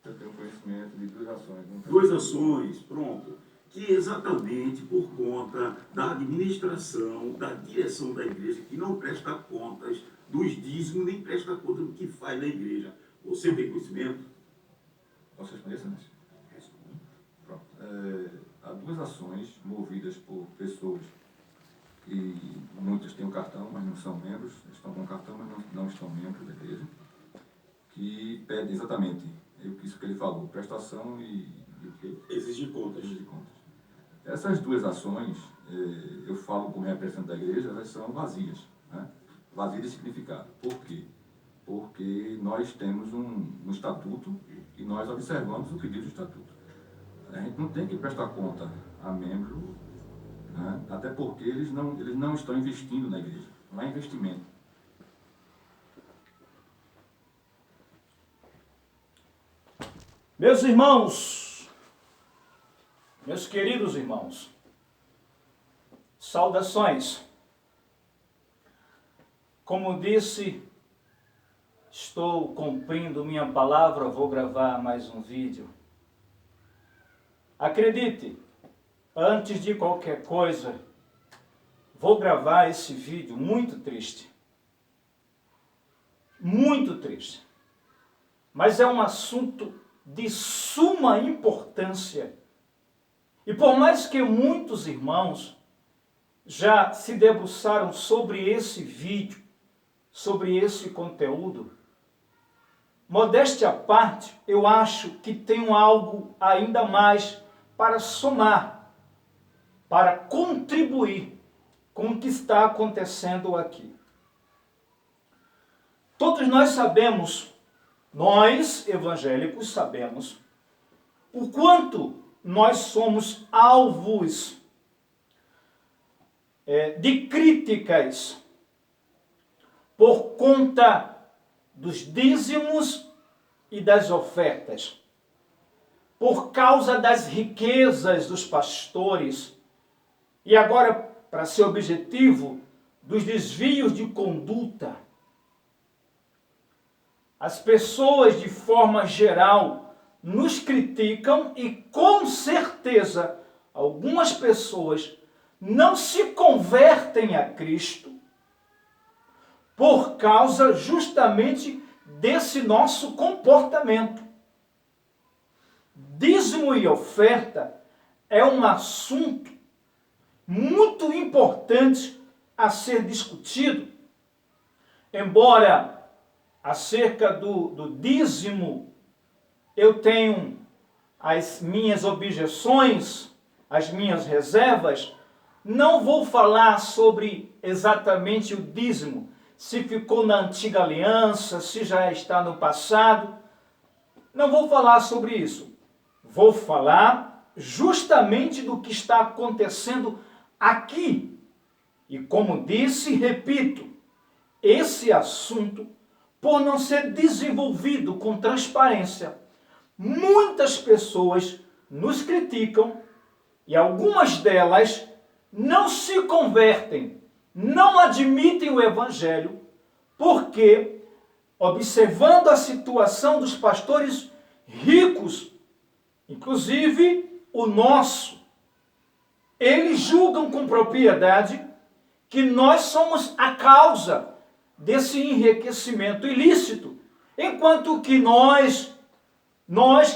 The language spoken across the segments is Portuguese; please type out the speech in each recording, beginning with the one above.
Eu tenho conhecimento de duas ações. Duas ações, pronto. Que exatamente por conta da administração, da direção da igreja, que não presta contas dos dízimos, nem presta conta do que faz na igreja. Você tem conhecimento? Posso responder, Silêncio? Pronto. Há duas ações movidas por pessoas que muitas têm o cartão, mas não são membros, estão com o cartão, mas não estão membros da igreja, que pedem exatamente isso que ele falou, prestação e o que? Exigir contas. Exigir contas. Essas duas ações, eu falo como representante da igreja, elas são vazias, né? Vazias de significado. Por quê? Porque nós temos um estatuto e nós observamos o que diz o estatuto. A gente não tem que prestar conta a membro, né? Até porque eles não estão investindo na igreja, não é investimento. Meus irmãos, meus queridos irmãos, saudações. Como disse, estou cumprindo minha palavra, vou gravar mais um vídeo. Acredite, antes de qualquer coisa, vou gravar esse vídeo muito triste. Muito triste. Mas é um assunto de suma importância. E por mais que muitos irmãos já se debruçaram sobre esse vídeo, sobre esse conteúdo, modéstia à parte, eu acho que tenho algo ainda mais para somar, para contribuir com o que está acontecendo aqui. Todos nós sabemos, nós evangélicos sabemos, o quanto nós somos alvos de críticas por conta dos dízimos e das ofertas, por causa das riquezas dos pastores e agora, para ser objetivo, dos desvios de conduta. As pessoas, de forma geral, nos criticam e, com certeza, algumas pessoas não se convertem a Cristo por causa justamente desse nosso comportamento. Dízimo e oferta é um assunto muito importante a ser discutido, embora acerca do dízimo eu tenho as minhas objeções, as minhas reservas. Não vou falar sobre exatamente o dízimo, se ficou na antiga aliança, se já está no passado. Não vou falar sobre isso. Vou falar justamente do que está acontecendo aqui. E como disse, repito, esse assunto, por não ser desenvolvido com transparência, muitas pessoas nos criticam e algumas delas não se convertem, não admitem o Evangelho, porque, observando a situação dos pastores ricos, inclusive o nosso, eles julgam com propriedade que nós somos a causa desse enriquecimento ilícito, enquanto que nós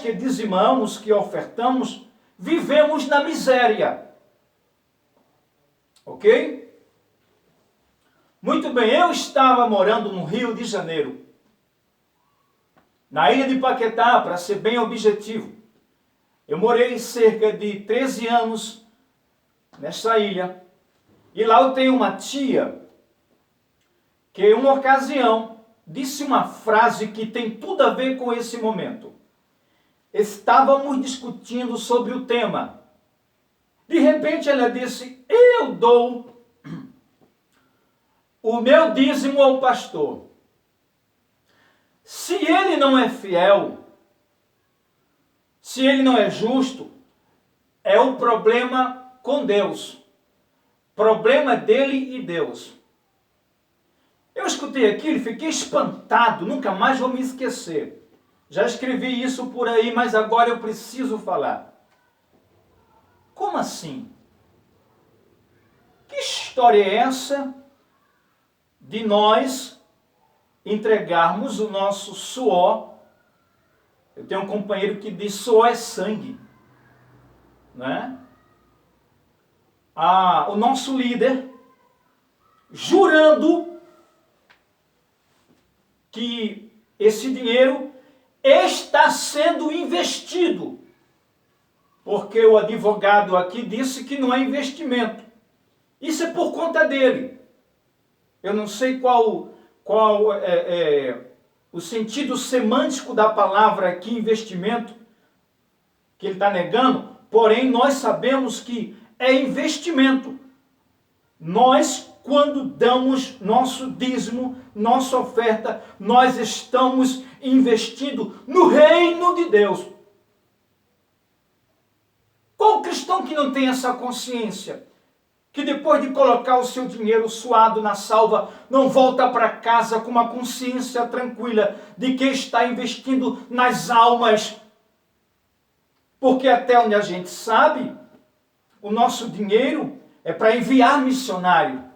que dizimamos, que ofertamos, vivemos na miséria. Ok? Muito bem, eu estava morando no Rio de Janeiro, na ilha de Paquetá, para ser bem objetivo. Eu morei cerca de 13 anos nessa ilha, e lá eu tenho uma tia que em uma ocasião disse uma frase que tem tudo a ver com esse momento. Estávamos discutindo sobre o tema. De repente ela disse: eu dou o meu dízimo ao pastor. Se ele não é fiel, se ele não é justo, é o problema com Deus. Problema dele e Deus. Eu escutei aquilo e fiquei espantado, nunca mais vou me esquecer. Já escrevi isso por aí, mas agora eu preciso falar. Como assim? Que história é essa de nós entregarmos o nosso suor? Eu tenho um companheiro que diz suor é sangue, né? O nosso líder jurando que esse dinheiro está sendo investido, porque o advogado aqui disse que não é investimento. Isso é por conta dele. Eu não sei qual é o sentido semântico da palavra aqui, investimento, que ele está negando, porém nós sabemos que é investimento. Nós, quando damos nosso dízimo, nossa oferta, nós estamos investindo no reino de Deus. Qual cristão que não tem essa consciência? Que depois de colocar o seu dinheiro suado na salva, não volta para casa com uma consciência tranquila de que está investindo nas almas. Porque até onde a gente sabe, o nosso dinheiro é para enviar missionário.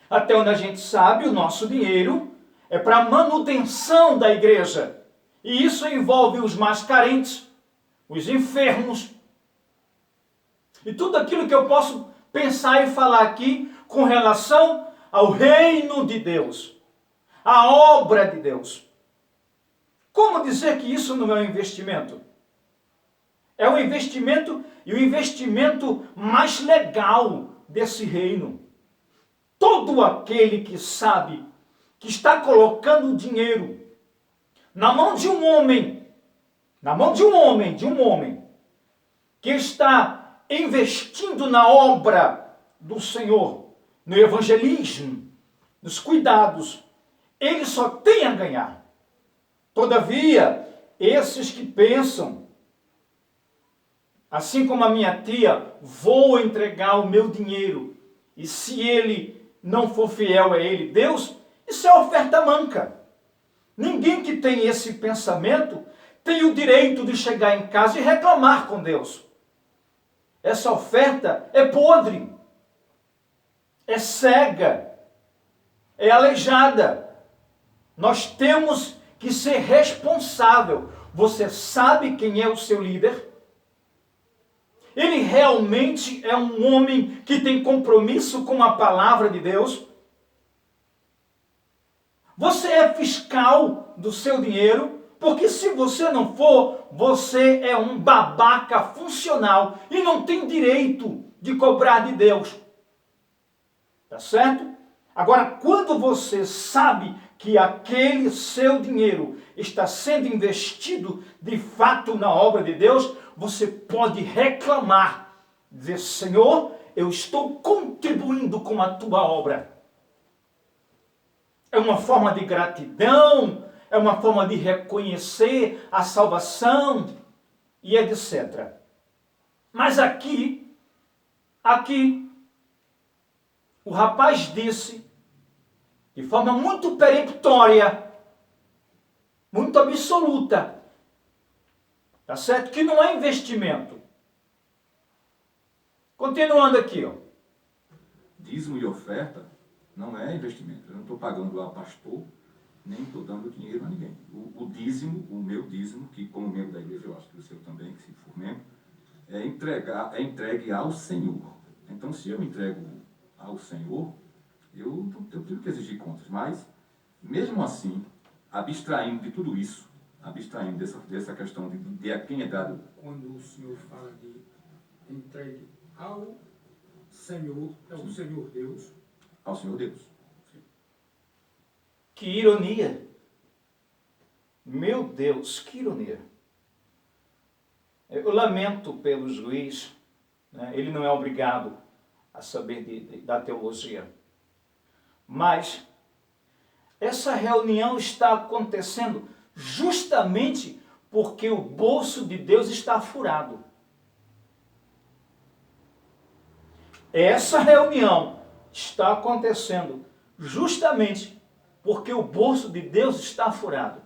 Até onde a gente sabe, o nosso dinheiro é para a manutenção da igreja. E isso envolve os mais carentes, os enfermos, e tudo aquilo que eu posso pensar e falar aqui com relação ao reino de Deus, à obra de Deus. Como dizer que isso não é um investimento? É um investimento, e o investimento mais legal desse reino. Todo aquele que sabe que está colocando dinheiro na mão de um homem, que está investindo na obra do Senhor, no evangelismo, nos cuidados, ele só tem a ganhar. Todavia, esses que pensam, assim como a minha tia, vou entregar o meu dinheiro, e se ele não for fiel a ele, Deus, isso é oferta manca. Ninguém que tem esse pensamento tem o direito de chegar em casa e reclamar com Deus. Essa oferta é podre, é cega, é aleijada. Nós temos que ser responsável. Você sabe quem é o seu líder? Ele realmente é um homem que tem compromisso com a palavra de Deus? Você é fiscal do seu dinheiro? Porque se você não for, você é um babaca funcional e não tem direito de cobrar de Deus. Tá certo? Agora, quando você sabe que aquele seu dinheiro está sendo investido de fato na obra de Deus, você pode reclamar, dizer, Senhor, eu estou contribuindo com a tua obra. É uma forma de gratidão, é uma forma de reconhecer a salvação e etc. Mas aqui, o rapaz disse, de forma muito peremptória, muito absoluta, tá certo? Que não é investimento. Continuando aqui, ó. Dízimo e oferta não é investimento. Eu não estou pagando a pastor, nem estou dando dinheiro a ninguém. O dízimo, o meu dízimo, que como membro da igreja, eu acho que o seu também, que se for membro, é entregue ao Senhor. Então, se eu entrego ao Senhor, eu tenho que exigir contas. Mas, mesmo assim, abstraindo de tudo isso, abstraindo dessa questão de a quem é dado. Quando o senhor fala de entregue ao Senhor, é o Senhor Deus. Ao Senhor Deus. Que ironia! Meu Deus, que ironia! Eu lamento pelo juiz, né? Ele não é obrigado a saber da teologia. Mas essa reunião está acontecendo justamente porque o bolso de Deus está furado. Essa reunião está acontecendo justamente porque o bolso de Deus está furado.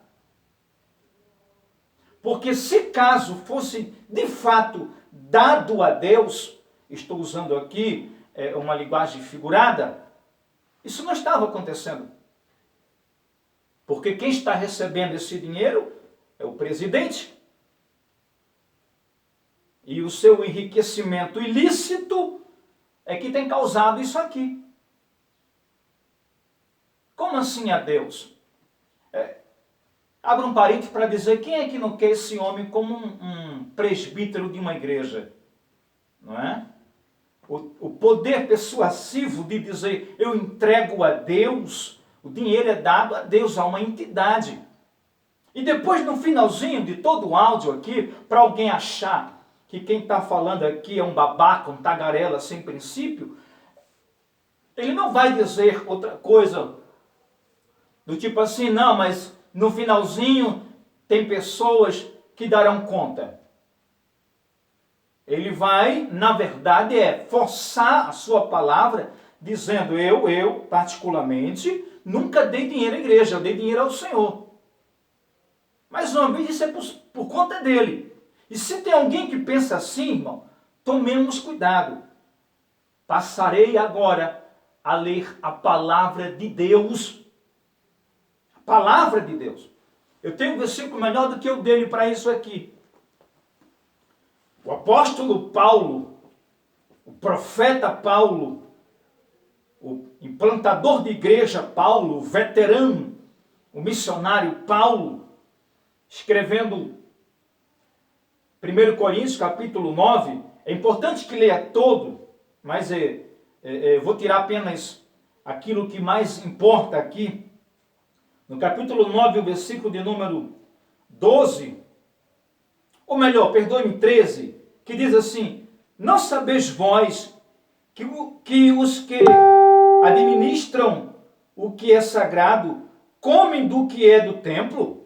Porque se caso fosse de fato dado a Deus, estou usando aqui uma linguagem figurada, isso não estava acontecendo. Porque quem está recebendo esse dinheiro é o presidente. E o seu enriquecimento ilícito é que tem causado isso aqui. Como assim a Deus? Abra um parênteses para dizer, quem é que não quer esse homem como um presbítero de uma igreja? Não é? O poder persuasivo de dizer, eu entrego a Deus, o dinheiro é dado a Deus, a uma entidade. E depois, no finalzinho de todo o áudio aqui, para alguém achar que quem está falando aqui é um babaca, um tagarela sem princípio, ele não vai dizer outra coisa do tipo assim, não, mas no finalzinho tem pessoas que darão conta. Ele vai, na verdade, forçar a sua palavra, dizendo, eu particularmente, nunca dei dinheiro à igreja, eu dei dinheiro ao Senhor. Mas uma vez isso é por conta dele. E se tem alguém que pensa assim, irmão, tomemos cuidado. Passarei agora a ler a palavra de Deus. A palavra de Deus. Eu tenho um versículo melhor do que o dele para isso aqui. O apóstolo Paulo, o profeta Paulo, o implantador de igreja Paulo, o veterano, o missionário Paulo, escrevendo 1 Coríntios capítulo 9, é importante que leia todo, mas vou tirar apenas aquilo que mais importa aqui. No capítulo 9, o versículo de número 12, ou melhor, perdoe-me, 13, que diz assim, não sabeis vós que os que administram o que é sagrado comem do que é do templo?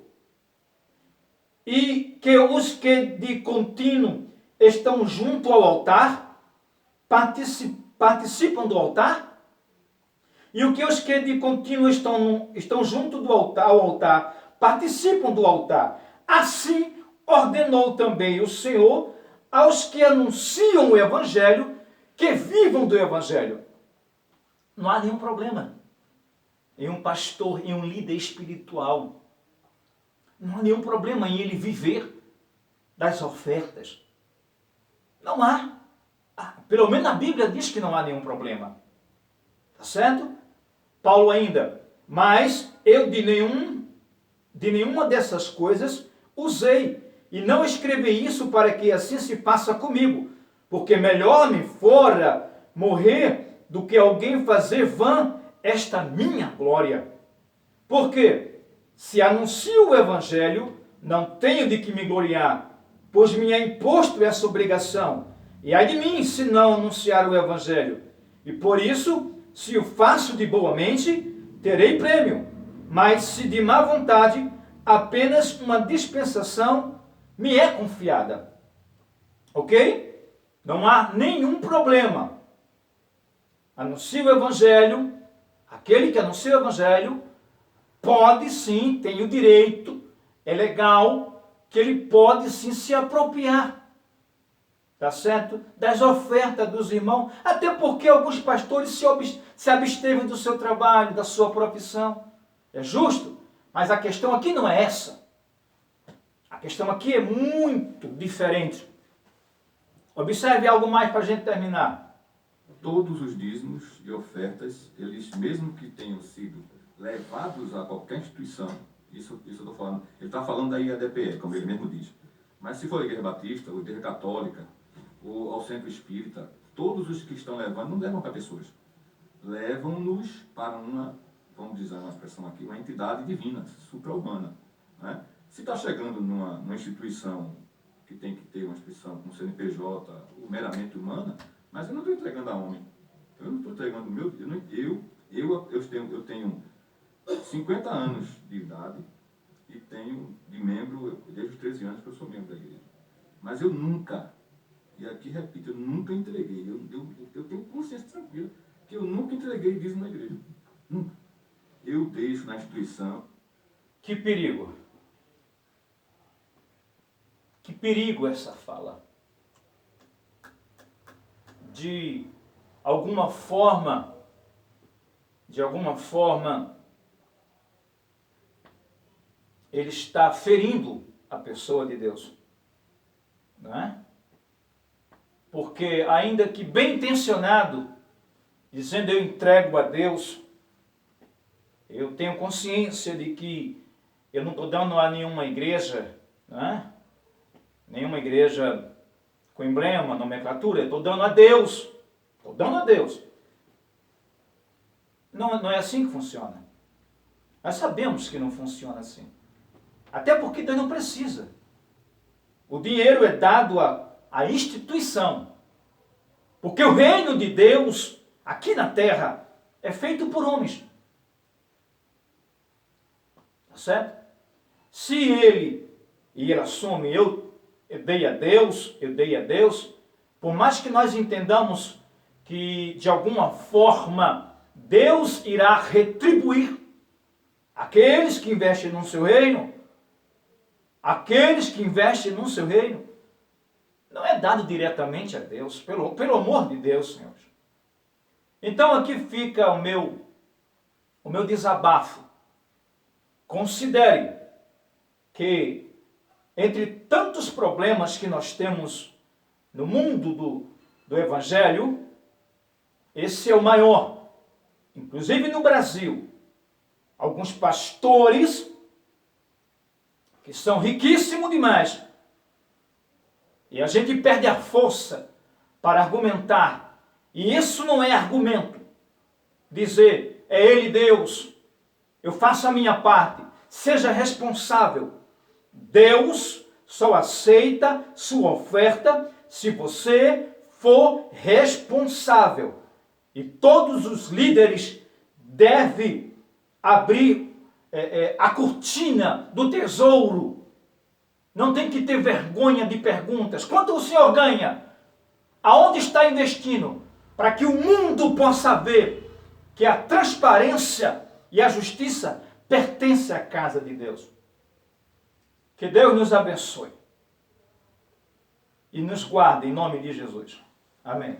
E que os que de contínuo estão junto ao altar participam do altar? E o que os que de contínuo estão junto ao altar participam do altar? Assim ordenou também o Senhor aos que anunciam o Evangelho que vivam do Evangelho. Não há nenhum problema em um pastor, em um líder espiritual. Não há nenhum problema em ele viver das ofertas. Não há. Pelo menos a Bíblia diz que não há nenhum problema. Tá certo? Paulo ainda. Mas eu de nenhuma dessas coisas usei. E não escrevi isso para que assim se passe comigo. Porque melhor me fora morrer do que alguém fazer vã esta minha glória. Porque se anuncio o Evangelho, não tenho de que me gloriar, pois me é imposto essa obrigação. E ai de mim, se não anunciar o Evangelho. E por isso, se o faço de boa mente, terei prêmio. Mas se de má vontade, apenas uma dispensação me é confiada. Ok? Não há nenhum problema. Anuncio o Evangelho, aquele que anuncia o Evangelho, pode sim, tem o direito, é legal, que ele pode sim se apropriar, tá certo? Das ofertas dos irmãos, até porque alguns pastores se abstevem do seu trabalho, da sua profissão. É justo, mas a questão aqui não é essa. A questão aqui é muito diferente. Observe algo mais para a gente terminar. Todos os dízimos e ofertas, eles, mesmo que tenham sido levados a qualquer instituição, isso eu estou falando, ele está falando da IADPE, como ele mesmo diz, mas se for a Igreja Batista, ou a Igreja Católica, ou ao Centro Espírita, todos os que estão levando, não levam para pessoas, levam-nos para uma, vamos dizer uma expressão aqui, uma entidade divina, supra-humana. Né? Se está chegando numa instituição que tem que ter uma instituição como CNPJ, ou meramente humana, mas eu não estou entregando a homem, eu não estou entregando o meu, eu tenho 50 anos de idade e tenho de membro, desde os 13 anos que eu sou membro da igreja. Mas eu nunca, e aqui repito, eu nunca entreguei, eu tenho consciência tranquila que eu nunca entreguei dízimo na igreja. Nunca. Eu deixo na instituição. Que perigo. perigo essa fala. De alguma forma, ele está ferindo a pessoa de Deus. Não é? Porque ainda que bem intencionado, dizendo eu entrego a Deus, eu tenho consciência de que eu não estou dando a nenhuma igreja, não é? Nenhuma igreja com emblema, nomenclatura, eu estou dando a Deus. Estou dando a Deus. Não é assim que funciona. Nós sabemos que não funciona assim. Até porque Deus não precisa. O dinheiro é dado à instituição. Porque o reino de Deus, aqui na terra, é feito por homens. Tá certo? Se ele assume, eu dei a Deus, por mais que nós entendamos que, de alguma forma, Deus irá retribuir aqueles que investem no seu reino, não é dado diretamente a Deus, pelo amor de Deus, senhores. Então aqui fica o meu desabafo. Considere que, entre tantos problemas que nós temos no mundo do Evangelho, esse é o maior. Inclusive no Brasil, alguns pastores que são riquíssimos demais, e a gente perde a força para argumentar, e isso não é argumento, dizer, é Ele Deus, eu faço a minha parte, seja responsável. Deus só aceita sua oferta se você for responsável. E todos os líderes devem abrir a cortina do tesouro. Não tem que ter vergonha de perguntas. Quanto o senhor ganha? Aonde está investindo? Para que o mundo possa ver que a transparência e a justiça pertencem à casa de Deus. Que Deus nos abençoe e nos guarde em nome de Jesus. Amém.